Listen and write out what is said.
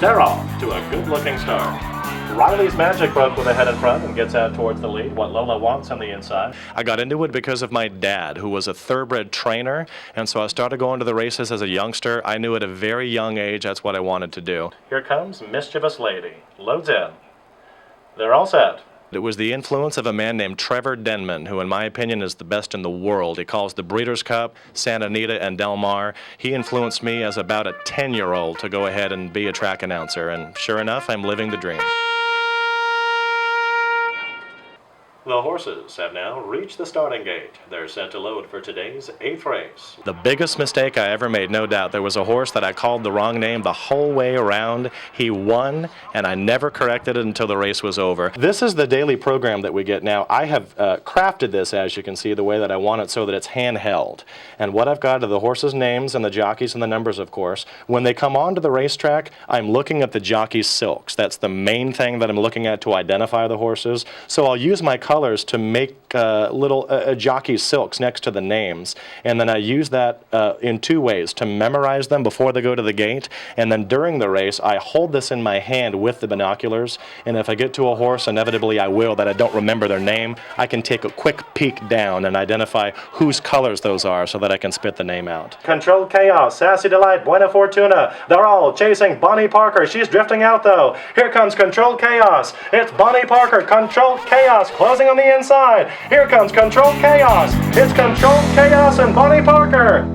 They're off to a good-looking start. Riley's Magic broke with the head in front and gets out towards the lead. What Lola wants on the inside. I got into it because of my dad, who was a thoroughbred trainer, and so I started going to the races as a youngster. I knew at a very young age that's what I wanted to do. Here comes Mischievous Lady. Loads in. They're all set. It was the influence of a man named Trevor Denman, who in my opinion is the best in the world. He calls the Breeders' Cup, Santa Anita, and Del Mar. He influenced me as about a 10-year-old to go ahead and be a track announcer, and sure enough, I'm living the dream. The horses have now reached the starting gate. They're set to load for today's 8th race. The biggest mistake I ever made, no doubt. There was a horse that I called the wrong name the whole way around. He won, and I never corrected it until the race was over. This is the daily program that we get now. I have crafted this, as you can see, the way that I want it so that it's handheld. And what I've got are the horses' names and the jockeys and the numbers, of course. When they come onto the racetrack, I'm looking at the jockey's silks. That's the main thing that I'm looking at to identify the horses. So I'll use my colors to make little jockey's silks next to the names, and then I use that in two ways: to memorize them before they go to the gate, and then during the race I hold this in my hand with the binoculars, and if I get to a horse, inevitably I will, that I don't remember their name, I can take a quick peek down and identify whose colors those are so that I can spit the name out. Controlled Chaos, Sassy Delight, Buena Fortuna, they're all chasing Bonnie Parker. She's drifting out though. Here comes Controlled Chaos. It's Bonnie Parker. Controlled Chaos closing on the inside. Here comes Controlled Chaos. It's Controlled Chaos and Bonnie Parker.